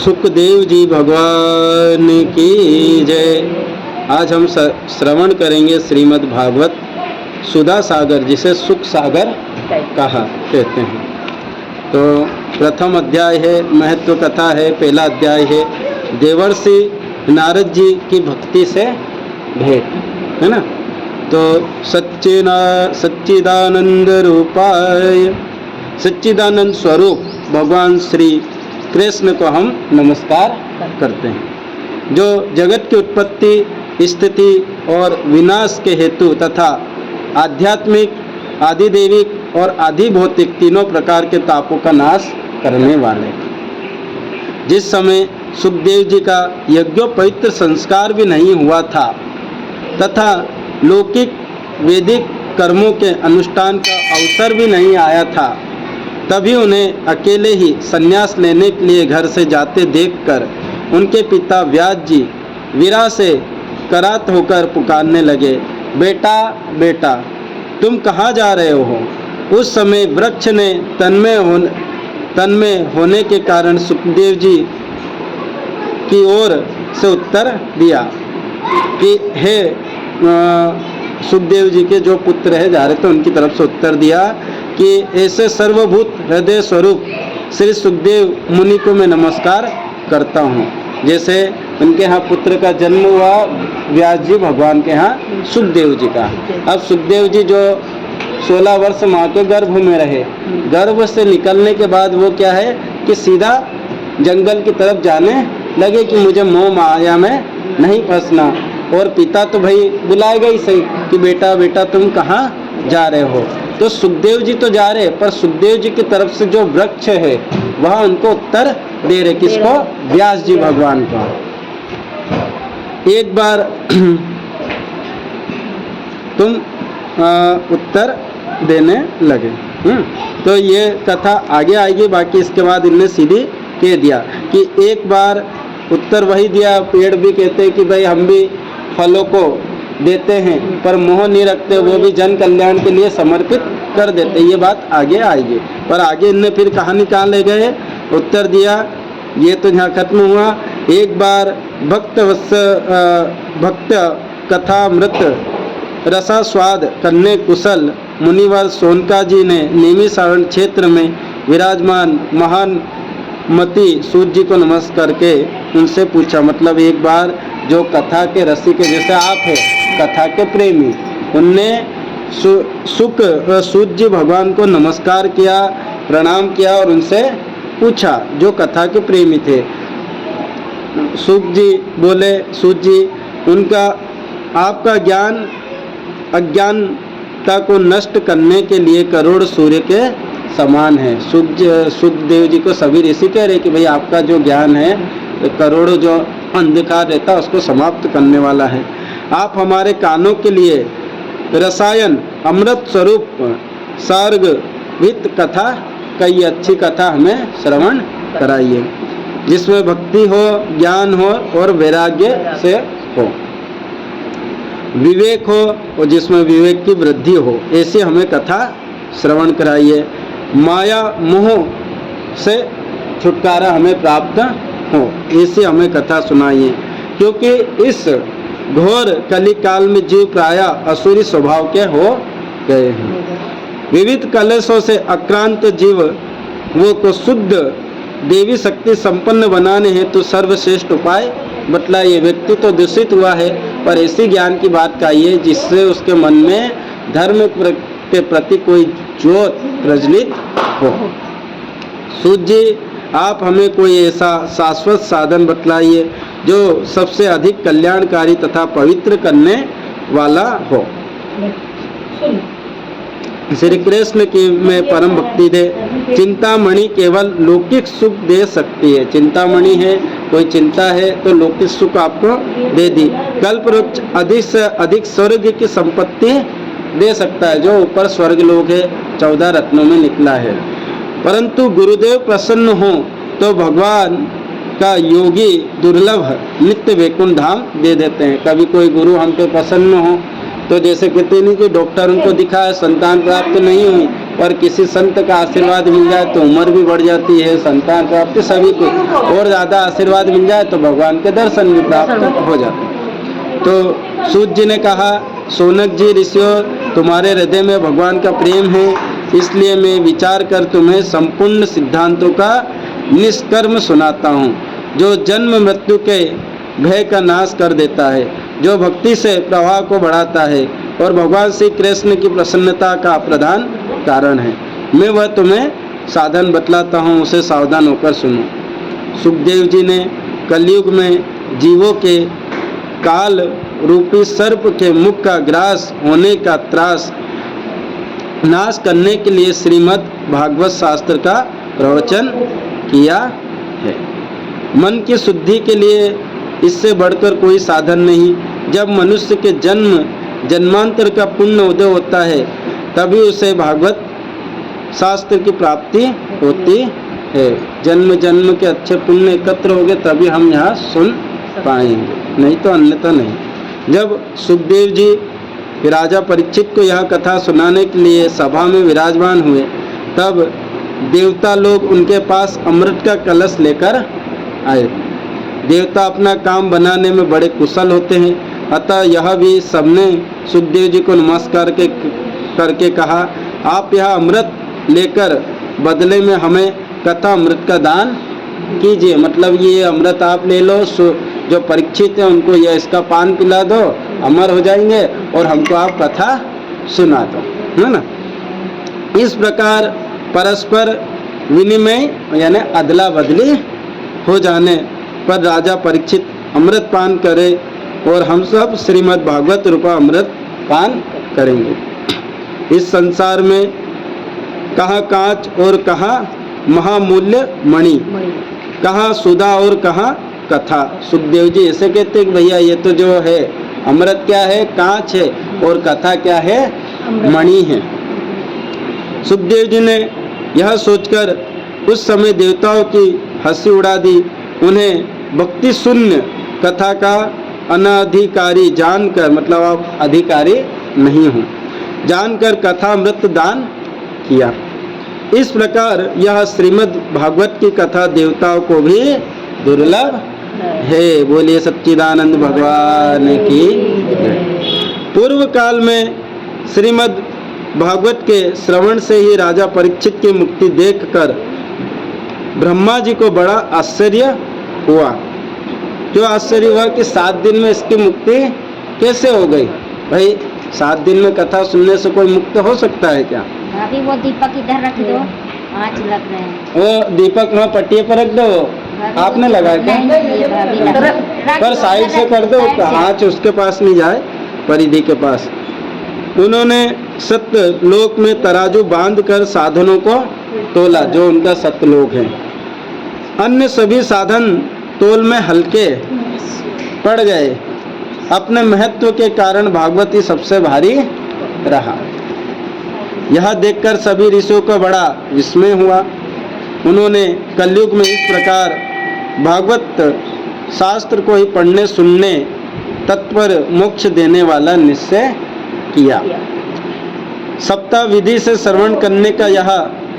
सुखदेव जी भगवान की जय। आज हम श्रवण करेंगे श्रीमद् भागवत सुधा सागर, जिसे सुख सागर कहा कहते हैं। तो प्रथम अध्याय है, महत्व कथा है। पहला अध्याय है देवर्षि नारद जी की भक्ति से भेंट, है ना। तो सच्चिदानंद रूपाय, सच्चिदानंद स्वरूप भगवान श्री कृष्ण को हम नमस्कार करते हैं, जो जगत की उत्पत्ति, स्थिति और विनाश के हेतु तथा आध्यात्मिक, आधिदैविक और आधिभौतिक तीनों प्रकार के तापों का नाश करने वाले। जिस समय सुखदेव जी का यज्ञोपवीत संस्कार भी नहीं हुआ था तथा लौकिक वैदिक कर्मों के अनुष्ठान का अवसर भी नहीं आया था, तभी उन्हें अकेले ही संन्यास लेने के लिए घर से जाते देखकर उनके पिता व्यास जी वीरा से करात होकर पुकारने लगे, बेटा बेटा तुम कहाँ जा रहे हो। उस समय वृक्ष ने तन्मय होने के कारण सुखदेव जी की ओर से उत्तर दिया कि हे सुखदेव जी के जो पुत्र है जा रहे थे, उनकी तरफ से उत्तर दिया कि ऐसे सर्वभूत हृदय स्वरूप श्री सुखदेव मुनि को मैं नमस्कार करता हूँ। जैसे उनके यहाँ पुत्र का जन्म हुआ व्यास जी भगवान के यहाँ सुखदेव जी का। अब सुखदेव जी जो 16 वर्ष माँ के गर्भ में रहे, गर्भ से निकलने के बाद वो क्या है कि सीधा जंगल की तरफ जाने लगे कि मुझे मोह माया में नहीं फंसना। और पिता तो भाई बुलाएगा ही सही कि बेटा बेटा तुम कहाँ जा रहे हो। तो सुखदेव जी तो जा रहे, पर सुखदेव जी की तरफ से जो वृक्ष है वह उनको उत्तर दे रहे। किसको? व्यास जी भगवान को। एक बार तुम उत्तर देने लगे। तो ये कथा आगे आएगी, बाकी इसके बाद इनने सीधी कह दिया कि एक बार उत्तर वही दिया। पेड़ भी कहते हैं कि भाई हम भी फलों को देते हैं पर मोह नहीं रखते, वो भी जन कल्याण के लिए समर्पित कर देते। ये बात आगे आएगी, पर आगे इनने फिर कहानी कहाँ ले गए, उत्तर दिया। ये तो यहाँ खत्म हुआ। एक बार भक्त कथामृत रसास्वाद करने कुशल मुनिवर सोनका जी ने नेमिसारण क्षेत्र में विराजमान महान मती सूत जी को नमस्कार करके उनसे पूछा, मतलब एक बार जो कथा के रसिक जैसे आप हैं, कथा के प्रेमी, उनने सूत जी भगवान को नमस्कार किया, प्रणाम किया और उनसे पूछा, जो कथा के प्रेमी थे। सूत जी बोले, सूत जी उनका आपका ज्ञान अज्ञानता को नष्ट करने के लिए करोड़ सूर्य के समान है। सुखदेव जी को सभी ऋषि कह रहे कि भाई आपका जो ज्ञान है करोड़ों जो अंधकार रहता है उसको समाप्त करने वाला है। आप हमारे कानों के लिए रसायन अमृत स्वरूप सर्ग वित्त कथा, कई अच्छी कथा हमें श्रवण कराइए, जिसमें भक्ति हो, ज्ञान हो और वैराग्य से हो, विवेक हो और जिसमें विवेक की वृद्धि हो, ऐसी हमें कथा श्रवण कराइए। माया मोह से छुटकारा हमें प्राप्त हो, ऐसी हमें कथा सुनाइए। क्योंकि इस घोर कली काल में जीव प्राय असुरी स्वभाव के हो गए हैं। विविध कलेशों से आक्रांत जीव वो को शुद्ध देवी शक्ति संपन्न बनाने हेतु तो सर्वश्रेष्ठ उपाय बतलाइए। व्यक्ति तो दूषित हुआ है, पर ऐसी ज्ञान की बात कहिए जिससे उसके मन में धर्म के प्रति कोई ज्योत प्रज्वलित हो। सूत जी आप हमें कोई ऐसा शाश्वत साधन बतलाइए जो सबसे अधिक कल्याणकारी तथा पवित्र करने वाला हो। श्री कृष्ण की में परम भक्ति दे। चिंतामणि केवल लौकिक सुख दे सकती है। चिंतामणि है, कोई चिंता है तो लौकिक सुख आपको दे दी। कल्पवृक्ष अधिक से अधिक स्वर्ग की संपत्ति दे सकता है, जो ऊपर स्वर्ग लोक है, 14 रत्नों में निकला है। परंतु गुरुदेव प्रसन्न हो तो भगवान का योगी दुर्लभ नित्य वैकुंठ धाम दे देते हैं। कभी कोई गुरु हम पे प्रसन्न हो तो जैसे कहते नहीं कि डॉक्टर उनको दिखाया, संतान प्राप्त नहीं हुई, और किसी संत का आशीर्वाद मिल जाए तो उम्र भी बढ़ जाती है, संतान प्राप्ति सभी को, और ज़्यादा आशीर्वाद मिल जाए तो भगवान के दर्शन भी प्राप्त हो जाते हैं। तो सूत जी ने कहा, सोनक जी ऋषियों, तुम्हारे हृदय में भगवान का प्रेम है, इसलिए मैं विचार कर तुम्हें संपूर्ण सिद्धांतों का निष्कर्म सुनाता हूँ, जो जन्म मृत्यु के भय का नाश कर देता है, जो भक्ति से प्रवाह को बढ़ाता है और भगवान श्री कृष्ण की प्रसन्नता का प्रधान कारण है। मैं वह तुम्हें साधन बतलाता हूँ, उसे सावधान होकर सुनो। सुखदेव जी ने कलयुग में जीवों के काल रूपी सर्प के मुख का ग्रास होने का त्रास नाश करने के लिए श्रीमद् भागवत शास्त्र का प्रवचन किया है। मन की शुद्धि के लिए इससे बढ़कर कोई साधन नहीं। जब मनुष्य के जन्मांतर का पुण्य उदय होता है, तभी उसे भागवत शास्त्र की प्राप्ति होती है। जन्म जन्म के अच्छे पुण्य एकत्र हो गए तभी हम यहाँ सुन पाएंगे, नहीं तो अन्यथा नहीं। जब सुखदेव जी राजा परीक्षित को यह कथा सुनाने के लिए सभा में विराजमान हुए, तब देवता लोग उनके पास अमृत का कलश लेकर आए। देवता अपना काम बनाने में बड़े कुशल होते हैं, अतः यह भी सबने सुखदेव जी को नमस्कार करके कहा, आप यह अमृत लेकर बदले में हमें कथा अमृत का दान कीजिए। मतलब ये अमृत आप ले लो, जो परीक्षित है उनको यह इसका पान पिला दो, अमर हो जाएंगे, और हमको आप कथा सुना दो, है ना। इस प्रकार परस्पर विनिमय यानी अदला बदली हो जाने पर राजा परीक्षित अमृत पान करे और हम सब श्रीमद् भागवत रूपा अमृत पान करेंगे। इस संसार में कहाँ कांच और कहाँ महामूल्य मणि, कहाँ सुधा और कहाँ कथा। सुखदेव जी ऐसे कहते कि भैया ये तो जो है अमृत क्या है, कांच है, और कथा क्या है, मणि है। सुखदेव जी ने यह सोचकर उस समय देवताओं की हंसी उड़ा दी। उन्हें भक्ति शून्य कथा का अनाधिकारी जानकर, मतलब आप अधिकारी नहीं हो, जानकर कथा अमृत दान किया। इस प्रकार यह श्रीमद् भागवत की कथा देवताओं को भी दुर्लभ है। बोलिए सच्चिदानंद भगवान की। पूर्व काल में श्रीमद् भागवत के श्रवण से ही राजा परीक्षित की मुक्ति देखकर ब्रह्मा जी को बड़ा आश्चर्य हुआ। जो आश्चर्य हुआ कि 7 दिन में इसकी मुक्ति कैसे हो गई। भाई 7 दिन में कथा सुनने से कोई मुक्त हो सकता है क्या? भाभी वो दीपक इधर रख दो, आँच लग रहे हैं। वो दीपक वहाँ पट्टिए पर रख दो। आपने लगाया क्या? पर साइड से कर दो, आँच उसके पास नहीं जाए, परिधि के पास। उन्होंने सत्य लोक में तराजू बांधकर साधनों को तोला, जो उनका सत्यलोक है। अन्य सभी साधन तोल में हल्के पड़ गए। अपने महत्व के कारण भागवत ही सबसे भारी रहा। यह देखकर सभी ऋषियों को बड़ा विस्मय हुआ। उन्होंने कलयुग में इस प्रकार भागवत शास्त्र को ही पढ़ने सुनने तत्पर मोक्ष देने वाला निश्चय किया। सप्ताह विधि से श्रवण करने का यह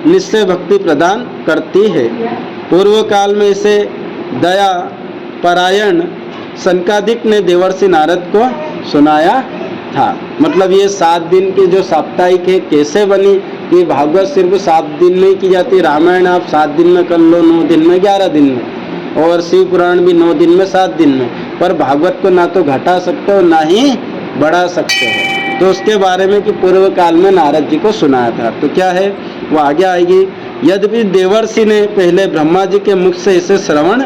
निश्चय भक्ति प्रदान करती है। पूर्व काल में इसे दया परायण सनकादिक ने देवर्षि नारद को सुनाया था। मतलब ये 7 दिन की जो साप्ताहिक है कैसे बनी, कि भागवत सिर्फ 7 दिन में ही की जाती है। रामायण आप 7 दिन में कर लो, 9 दिन में, 11 दिन में, और शिव पुराण भी 9 दिन में, 7 दिन में। पर भागवत को ना तो घटा सकते हो ना ही बढ़ा सकते हो। तो उसके बारे में कि पूर्व काल में नारद जी को सुनाया था। तो क्या है वो आगे आएगी। यद्यपि देवर्षि ने पहले ब्रह्मा जी के मुख से इसे श्रवण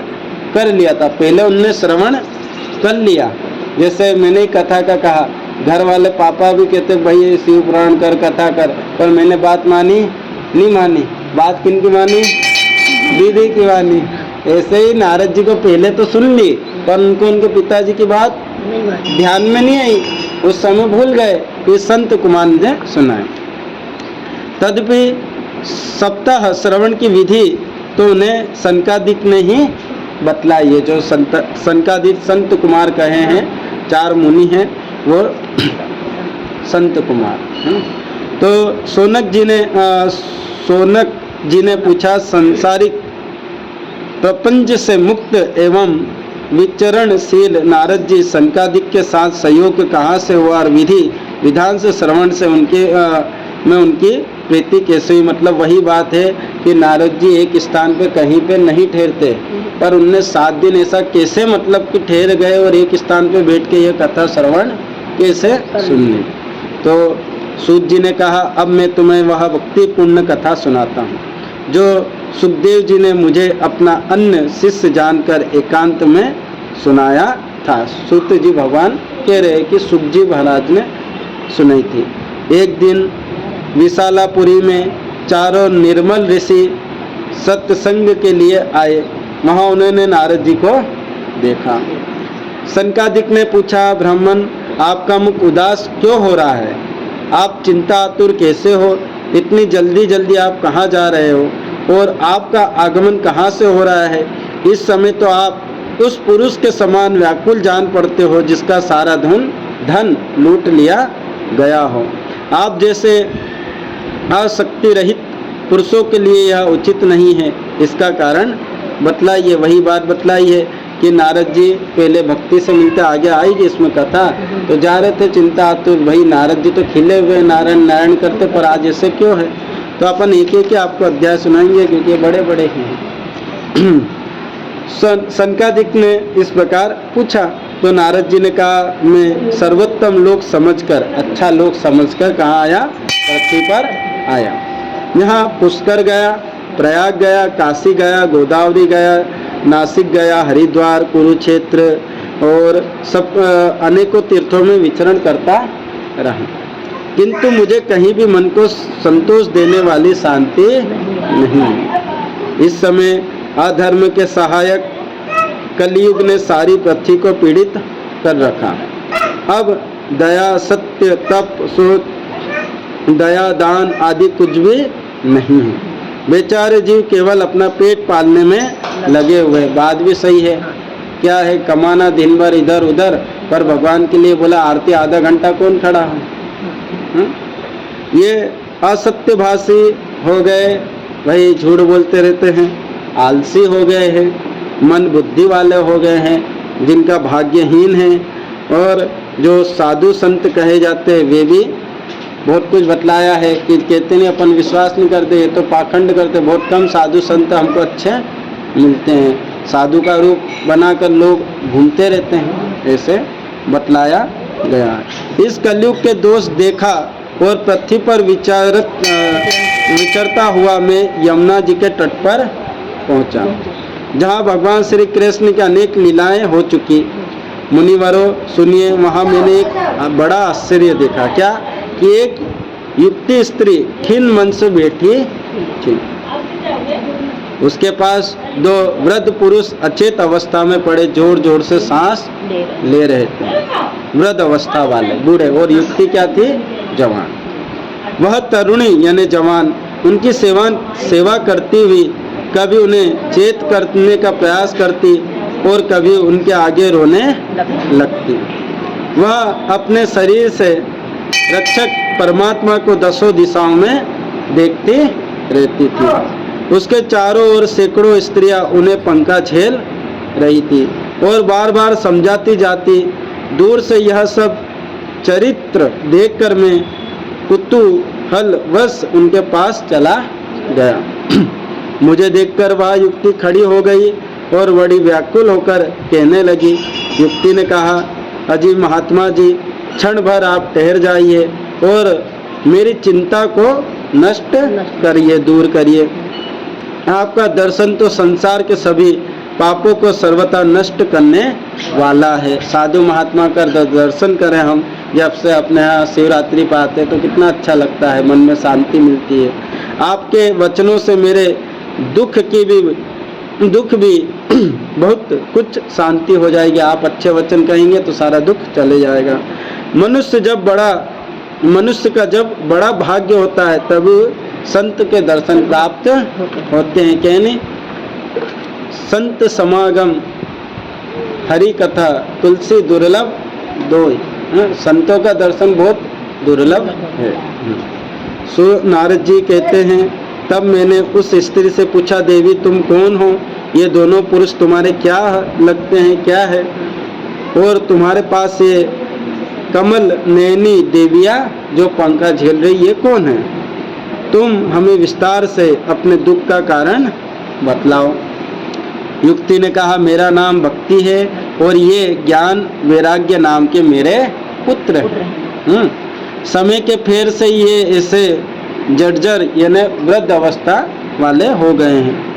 कर लिया था, पहले उनने श्रवण कर लिया। जैसे मैंने कथा का कहा, घर वाले पापा भी कहते भाई शिव पुराण कर, कथा कर, पर मैंने बात मानी नहीं मानी। बात किनकी मानी? दीदी की मानी। ऐसे ही नारद जी को पहले तो सुन ली, पर उनको उनके पिताजी की बात ध्यान में नहीं आई, उस समय भूल गए। कि संत कुमार ने सुनाए। तदपि सप्ताह श्रवण की विधि तो उन्हें सनकादिक ने ही बतलाई है। जो सनकादिक संत कुमार कहे हैं, 4 मुनि हैं, वो संत कुमार, है ना। तो सोनक जी ने पूछा, संसारिक प्रपंच से मुक्त एवं विचरणशील नारद जी संकादिक के साथ सहयोग कहाँ से हुआ और विधि विधान से श्रवण से में उनकी प्रीति कैसे हुई। मतलब वही बात है कि नारद जी एक स्थान पे कहीं पे नहीं ठहरते, पर उनने 7 दिन ऐसा कैसे मतलब कि ठहर गए और एक स्थान पे बैठ के यह कथा श्रवण कैसे सुन ली। तो सूत जी ने कहा, अब मैं तुम्हें वह भक्तिपूर्ण कथा सुनाता हूँ जो सुखदेव जी ने मुझे अपना अन्य शिष्य जानकर एकांत में सुनाया था। सूत जी भगवान कह रहे कि सुख जी महाराज ने सुनाई थी। एक दिन विशालापुरी में चारों निर्मल ऋषि सत्संग के लिए आए। वहाँ उन्होंने नारद जी को देखा। संकादिक ने पूछा, ब्राह्मण आपका मुख उदास क्यों हो रहा है? आप चिंतातुर कैसे हो? इतनी जल्दी जल्दी आप कहाँ जा रहे हो और आपका आगमन कहाँ से हो रहा है? इस समय तो आप उस पुरुष के समान व्याकुल जान पड़ते हो जिसका सारा धन लूट लिया गया हो। आप जैसे आसक्ति रहित पुरुषों के लिए यह उचित नहीं है। इसका कारण बतलाइए। वही बात बतलाई है कि नारद जी पहले भक्ति से मिलते, आगे आएगी इसमें कथा। तो जा रहे थे चिंता, तो भाई नारद जी तो खिले हुए नारायण करते, पर आज ऐसे क्यों है? तो अपन एक एक आपको अध्याय सुनाएंगे क्योंकि बड़े बड़े हैं। संकादिक ने इस प्रकार पूछा तो नारद जी ने कहा, मैं सर्वोत्तम लोक समझकर, अच्छा लोक समझकर कहाँ आया? पृथ्वी पर आया। यहाँ पुष्कर गया, प्रयाग गया, काशी गया, गोदावरी गया, नासिक गया, हरिद्वार, कुरुक्षेत्र और सब अनेकों तीर्थों में विचरण करता रहा, किंतु मुझे कहीं भी मन को संतोष देने वाली शांति नहीं। इस समय अधर्म के सहायक कलयुग ने सारी पृथ्वी को पीड़ित कर रखा। अब दया, सत्य, तप, शोक, दया, दान आदि कुछ भी नहीं है। बेचारे जीव केवल अपना पेट पालने में लगे हुए। बात भी सही है, क्या है कमाना दिन भर इधर उधर, पर भगवान के लिए बोला आरती आधा घंटा कौन खड़ा है? ये असत्य भाषी हो गए, वही झूठ बोलते रहते हैं, आलसी हो गए हैं, मन बुद्धि वाले हो गए हैं, जिनका भाग्यहीन है। और जो साधु संत कहे जाते हैं वे भी बहुत कुछ बतलाया है कि कहते नहीं अपन विश्वास नहीं करते, ये तो पाखंड करते। बहुत कम साधु संत हमको अच्छे मिलते हैं, साधु का रूप बनाकर लोग घूमते रहते हैं, ऐसे बतलाया गया। इस कलयुग के दोष देखा और पृथ्वी पर विचरता हुआ मैं यमुना जी के तट पर पहुंचा, जहां भगवान श्री कृष्ण की अनेक लीलाएं हो चुकी। मुनिवरों सुनिए, वहां मैंने एक बड़ा आश्चर्य देखा। क्या कि एक युक्ति स्त्री खिन्न मन से बैठी थी। उसके पास 2 वृद्ध पुरुष अचेत अवस्था में पड़े जोर जोर से सांस ले रहे थे। वृद्ध अवस्था वाले बूढ़े, और युक्ति क्या थी? जवान। वह तरुणी यानी जवान उनकी सेवा करती हुई कभी उन्हें चेत करने का प्रयास करती और कभी उनके आगे रोने लगती। वह अपने शरीर से रक्षक परमात्मा को 10 दिशाओं में देखती रहती थी। उसके चारों ओर सैकड़ों स्त्रियां उन्हें पंखा झेल रही थी और बार बार समझाती जाती। दूर से यह सब चरित्र देखकर मैं कुतूहलवश उनके पास चला गया। मुझे देखकर वह युक्ति खड़ी हो गई और बड़ी व्याकुल होकर कहने लगी। युक्ति ने कहा, अजी महात्मा जी, क्षण भर आप ठहर जाइए और मेरी चिंता को नष्ट करिए, दूर करिए। आपका दर्शन तो संसार के सभी पापों को सर्वथा नष्ट करने वाला है। साधु महात्मा का दर्शन करें हम, जब से अपने यहाँ शिवरात्रि पाते तो कितना अच्छा लगता है, मन में शांति मिलती है। आपके वचनों से मेरे दुख भी बहुत कुछ शांति हो जाएगी। आप अच्छे वचन कहेंगे तो सारा दुख चले जाएगा। मनुष्य का जब बड़ा भाग्य होता है तब संत के दर्शन प्राप्त होते हैं। कहने संत समागम हरि कथा तुलसी दुर्लभ दोय। संतों का दर्शन बहुत दुर्लभ है। सो नारद जी कहते हैं, तब मैंने उस स्त्री से पूछा, देवी तुम कौन हो? ये दोनों पुरुष तुम्हारे क्या लगते हैं, क्या है? और तुम्हारे पास ये कमल नयनी देविया जो पंखा झेल रही, ये कौन है? तुम हमें विस्तार से अपने दुख का कारण बतलाओ। युक्ति ने कहा, मेरा नाम भक्ति है और ये ज्ञान वैराग्य नाम के मेरे पुत्र हैं। समय के फेर से ये ऐसे जर्जर यानी वृद्ध अवस्था वाले हो गए हैं।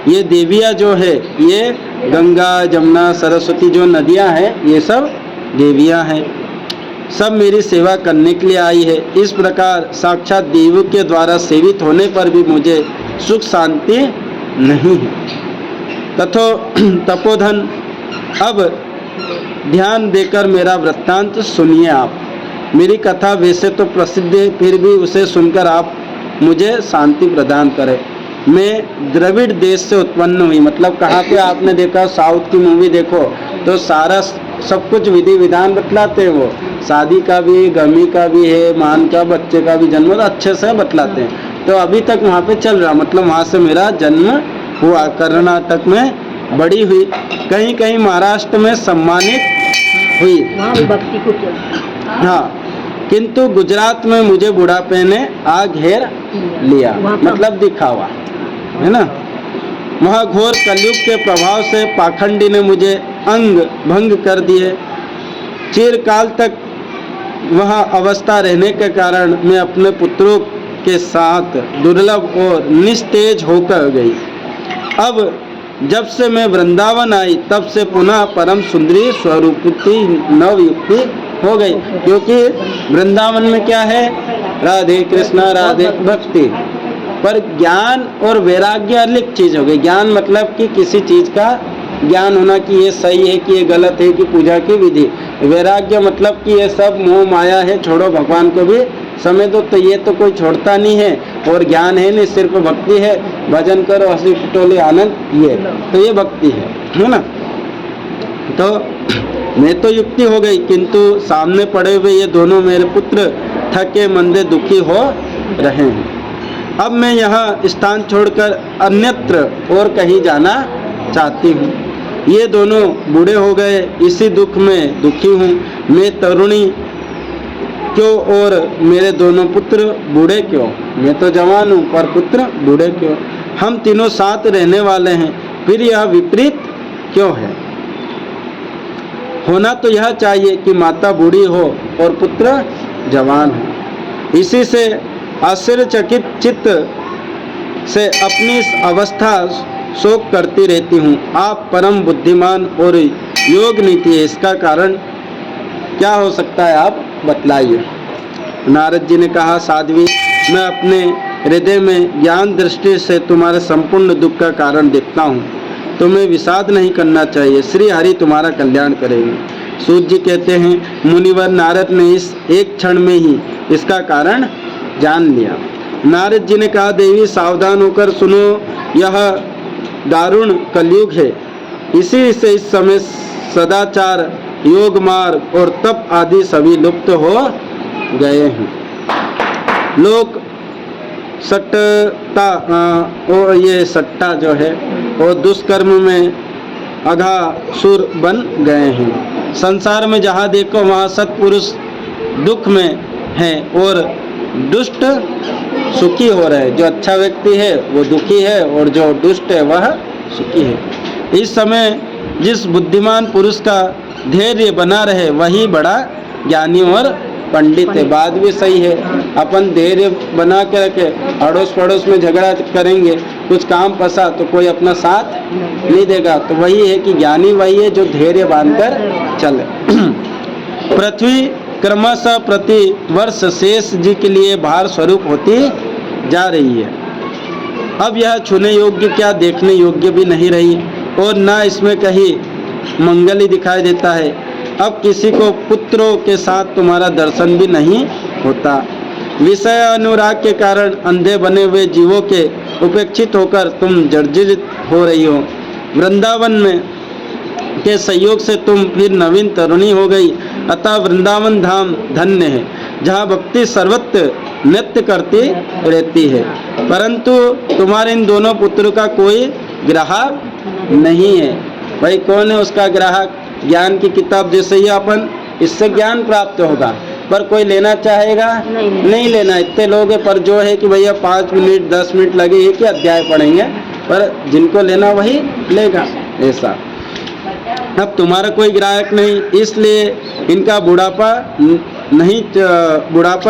ये देवियाँ जो है, ये गंगा जमुना सरस्वती जो नदियाँ हैं, ये सब देवियाँ हैं, सब मेरी सेवा करने के लिए आई है। इस प्रकार साक्षात देवों के द्वारा सेवित होने पर भी मुझे सुख शांति नहीं है। तपोधन, अब ध्यान देकर मेरा वृत्तांत सुनिए आप। मेरी कथा वैसे तो प्रसिद्ध है, फिर भी उसे सुनकर आप मुझे शांति प्रदान करें। मैं द्रविड़ देश से उत्पन्न हुई, मतलब कहाँ पे आपने देखा, साउथ की मूवी देखो तो सारा सब कुछ विधि विधान बतलाते हैं। वो शादी का भी, गमी का भी है, मान का, बच्चे का भी जन्म अच्छे से बतलाते हैं। तो अभी तक वहाँ पे चल रहा, मतलब वहाँ से मेरा जन्म हुआ। कर्नाटक में बड़ी हुई, कहीं कहीं महाराष्ट्र में सम्मानित हुई, हाँ, किंतु गुजरात में मुझे बुढ़ापे ने आ घेर लिया, मतलब दिखावा है ना। वहाँ घोर कलयुग के प्रभाव से पाखंडी ने मुझे अंग भंग कर दिए। चिरकाल तक वहाँ अवस्था रहने के कारण मैं अपने पुत्रों के साथ दुर्लभ और निस्तेज होकर गई। अब जब से मैं वृंदावन आई, तब से पुनः परम सुंदरी स्वरूपती नवयुक्ति हो गई। क्योंकि वृंदावन में क्या है, राधे कृष्णा राधे भक्ति, पर ज्ञान और वैराग्य अलग चीज हो गई। ज्ञान मतलब कि किसी चीज का ज्ञान होना कि ये सही है कि ये गलत है, कि पूजा की विधि। वैराग्य मतलब कि ये सब मोह माया है, छोड़ो, भगवान को भी समय दो। तो ये तो कोई छोड़ता नहीं है, और ज्ञान है नहीं, सिर्फ भक्ति है, भजन करो, हंसी टटोली आनंद, ये तो ये भक्ति है ना। तो मैं तो युक्ति हो गई, किंतु सामने पड़े हुए ये दोनों मेरे पुत्र थके मंदे दुखी हो रहे हैं। अब मैं यहाँ स्थान छोड़कर अन्यत्र और कहीं जाना चाहती हूँ। ये दोनों बूढ़े हो गए, इसी दुख में दुखी हूँ। मैं तरुणी क्यों और मेरे दोनों पुत्र बूढ़े क्यों? मैं तो जवान हूँ, पर पुत्र बूढ़े क्यों? हम तीनों साथ रहने वाले हैं, फिर यह विपरीत क्यों है? होना तो यह चाहिए कि माता बूढ़ी हो और पुत्र जवान हो। इसी से आश्चर्यचकित चित्त से अपनी इस अवस्था शोक करती रहती हूँ। आप परम बुद्धिमान और योग नीति है, इसका कारण क्या हो सकता है, आप बतलाइए। नारद जी ने कहा, साध्वी, मैं अपने हृदय में ज्ञान दृष्टि से तुम्हारे संपूर्ण दुख का कारण देखता हूँ। तुम्हें विषाद नहीं करना चाहिए, श्री हरि तुम्हारा कल्याण करेंगे। सूत जी कहते हैं, मुनिवर नारद ने इस एक क्षण में ही इसका कारण जान लिया। नारद जी ने कहा, देवी सावधान होकर सुनो, यह दारुण कलयुग है। इसी से इस समय सदाचार, योग मार्ग और तप आदि सभी लुप्त हो गए हैं। लोग सट्टा और ये सट्टा जो है और दुष्कर्म में अघासुर बन गए हैं। संसार में जहाँ देखो वहाँ सत्पुरुष दुख में है और दुष्ट सुखी हो रहे हैं। जो अच्छा व्यक्ति है वो दुखी है और जो दुष्ट है वह सुखी है। इस समय जिस बुद्धिमान पुरुष का धैर्य बना रहे वही बड़ा ज्ञानी और पंडित है। बात भी सही है, अपन धैर्य बना के रखे, अड़ोस पड़ोस में झगड़ा करेंगे, कुछ काम फंसा तो कोई अपना साथ नहीं देगा। तो वही है कि ज्ञानी वही है जो धैर्य बांधकर चले। पृथ्वी क्रमशः प्रति वर्ष शेष जी के लिए भार स्वरूप होती जा रही है। अब यह छूने योग्य क्या देखने योग्य भी नहीं रही और न इसमें कहीं मंगल ही दिखाई देता है। अब किसी को पुत्रों के साथ तुम्हारा दर्शन भी नहीं होता। विषय अनुराग के कारण अंधे बने हुए जीवों के उपेक्षित होकर तुम जर्जरित हो रही हो। वृंदावन में के सहयोग से तुम फिर नवीन तरुणी हो गई, अतः वृंदावन धाम धन्य है। जहाँ भक्ति सर्वत्र नृत्य करती रहती है, परंतु तुम्हारे इन दोनों पुत्रों का कोई ग्राहक नहीं है। भाई कौन है उसका ग्राहक? ज्ञान की किताब जैसे ही अपन, इससे ज्ञान प्राप्त होगा, पर कोई लेना चाहेगा? नहीं लेना। इतने लोग हैं, पर जो है कि भैया 5 मिनट 10 मिनट लगे एक ही अध्याय पढ़ेंगे, पर जिनको लेना वही लेगा, ऐसा। अब तुम्हारा कोई ग्राहक नहीं, इसलिए इनका बुढ़ापा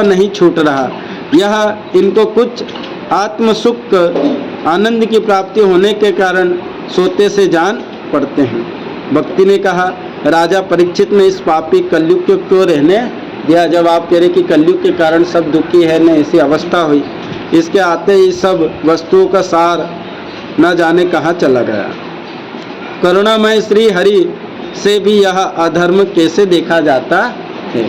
नहीं छूट रहा। यह इनको कुछ आत्म सुख आनंद की प्राप्ति होने के कारण सोते से जान पड़ते हैं। भक्ति ने कहा, राजा परीक्षित ने इस पापी कलयुग को क्यों रहने दिया? जब आप कह रहे कि कलयुग के कारण सब दुखी है, न ऐसी अवस्था हुई, इसके आते ही सब वस्तुओं का सार न जाने कहाँ चला गया। करुणामय श्री हरि से भी यह अधर्म कैसे देखा जाता है?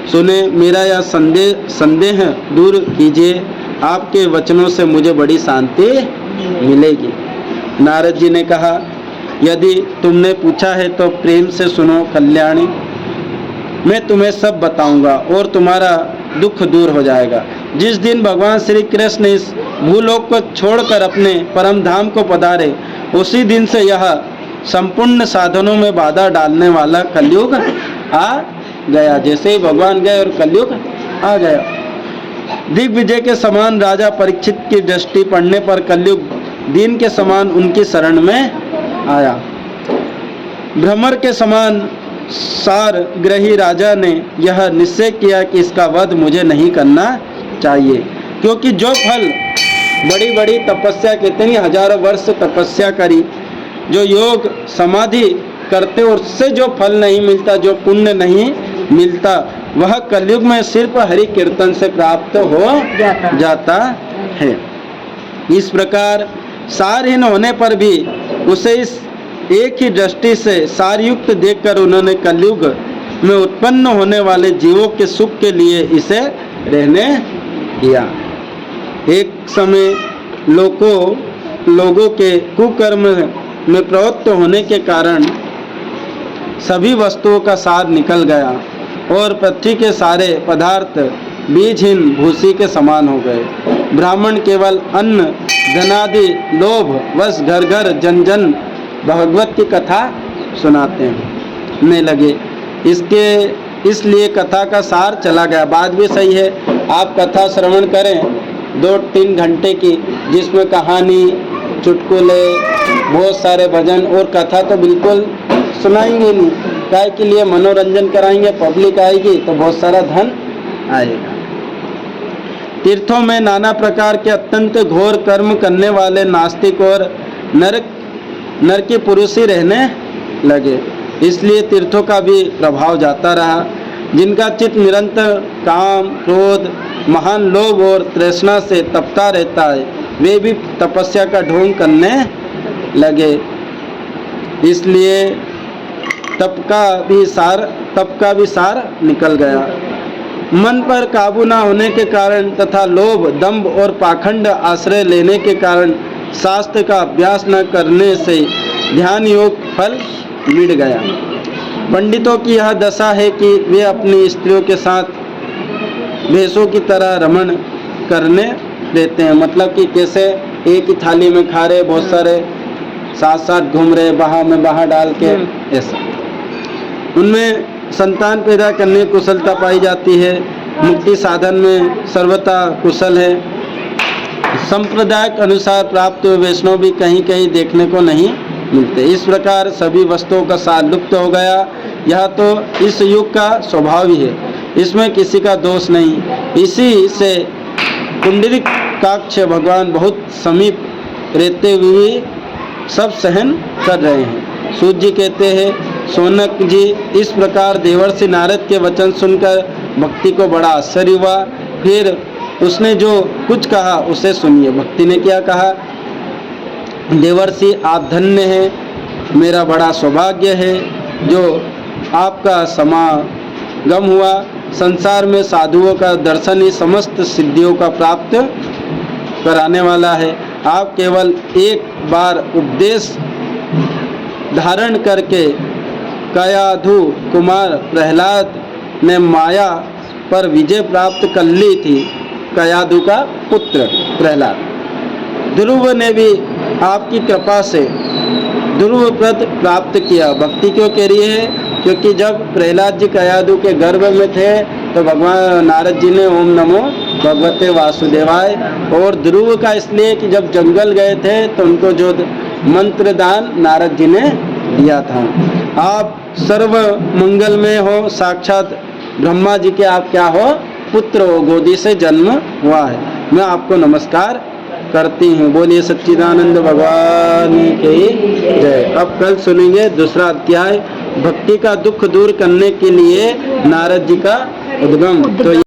सुने, मेरा यह संदेह दूर कीजिए, आपके वचनों से मुझे बड़ी शांति मिलेगी। नारद जी ने कहा, यदि तुमने पूछा है तो प्रेम से सुनो कल्याणी, मैं तुम्हें सब बताऊंगा और तुम्हारा दुख दूर हो जाएगा। जिस दिन भगवान श्री कृष्ण इस भूलोक को छोड़कर अपने परम धाम को पधारे, उसी दिन से यह संपूर्ण साधनों में बाधा डालने वाला कलयुग आ गया। जैसे ही भगवान गए और कलयुग आ गया। दिग्विजय के समान राजा परीक्षित की दृष्टि पड़ने पर कलयुग दीन के समान उनकी शरण में आया। भ्रमर के समान सार ग्रही राजा ने यह निश्चय किया कि इसका वध मुझे नहीं करना चाहिए, क्योंकि जो फल बड़ी बड़ी तपस्या, कितनी हजारों वर्ष तपस्या करी, जो योग समाधि करते और उससे जो फल नहीं मिलता, जो पुण्य नहीं मिलता, वह कलयुग में सिर्फ हरि कीर्तन से प्राप्त हो जाता है। इस प्रकार सारहीन होने पर भी उसे इस एक ही दृष्टि से सारयुक्त देखकर उन्होंने कलयुग में उत्पन्न होने वाले जीवों के सुख के लिए इसे रहने दिया। एक समय लोगों के कुकर्म में प्रवृत्त होने के कारण सभी वस्तुओं का सार निकल गया और पृथ्वी के सारे पदार्थ बीजहीन भूसी के समान हो गए। ब्राह्मण केवल अन्न धनादि लोभ वश घर घर जन जन भगवत की कथा सुनाते हैं लगे। इसलिए कथा का सार चला गया। बात भी सही है, आप कथा श्रवण करें 2-3 घंटे की, जिसमें कहानी, चुटकुले, बहुत सारे भजन, और कथा तो बिल्कुल सुनाएंगे नहीं, काय के लिए मनोरंजन कराएंगे, पब्लिक आएगी तो बहुत सारा धन आएगा। तीर्थों में नाना प्रकार के अत्यंत घोर कर्म करने वाले नास्तिक और नरकी पुरुष ही रहने लगे, इसलिए तीर्थों का भी प्रभाव जाता रहा। जिनका चित्त निरंतर काम, क्रोध, महान लोभ और तृष्णा से तपता रहता है, वे भी तपस्या का ढोंग करने लगे। इसलिए तप का भी सार निकल गया। मन पर काबू न होने के कारण तथा लोभ, दंभ और पाखंड आश्रय लेने के कारण शास्त्र का अभ्यास न करने से ध्यान योग फल मिट गया। पंडितों की यह दशा है कि वे अपनी स्त्रियों के साथ भैंसों की तरह रमण करने देते हैं, मतलब कि कैसे एक ही थाली में खा रहे, बहुत सारे साथ साथ घूम रहे, बाहर में बाहर डाल के, ऐसा। उनमें संतान पैदा करने की कुशलता पाई जाती है, मुक्ति साधन में सर्वथा कुशल है। संप्रदाय अनुसार प्राप्त हुए वैष्णव भी कहीं कहीं देखने को नहीं मिलते। इस प्रकार सभी वस्तुओं का सार लुप्त हो गया। यह तो इस युग का स्वभाव ही है, इसमें किसी का दोष नहीं। इसी से पुंडरीकाक्ष भगवान बहुत समीप रहते हुए सब सहन कर रहे हैं। सूत जी कहते हैं, सोनक जी, इस प्रकार देवर्षि नारद के वचन सुनकर भक्ति को बड़ा आश्चर्य हुआ। फिर उसने जो कुछ कहा उसे सुनिए। भक्ति ने क्या कहा? देवर्षि, आप धन्य हैं, मेरा बड़ा सौभाग्य है जो आपका समागम हुआ। संसार में साधुओं का दर्शन ही समस्त सिद्धियों का प्राप्त कराने वाला है। आप केवल एक बार उपदेश धारण करके कयाधु कुमार प्रहलाद ने माया पर विजय प्राप्त कर ली थी कयादु का पुत्र प्रहलाद। ध्रुव ने भी आपकी कृपा से ध्रुव पद प्राप्त किया। भक्ति क्यों कह रही है? क्योंकि जब प्रहलाद जी कयादु के गर्भ में थे तो भगवान नारद जी ने ओम नमो भगवते वासुदेवाय, और ध्रुव का इसलिए कि जब जंगल गए थे तो उनको जो मंत्र दान नारद जी ने दिया था। आप सर्व मंगल में हो, साक्षात ब्रह्मा जी के आप क्या हो? पुत्र हो, गोदी से जन्म हुआ है। मैं आपको नमस्कार करती हूँ। बोलिए सच्चिदानंद भगवान की जय। अब कल सुनेंगे दूसरा अध्याय, भक्ति का दुख दूर करने के लिए नारद जी का उद्गम। तो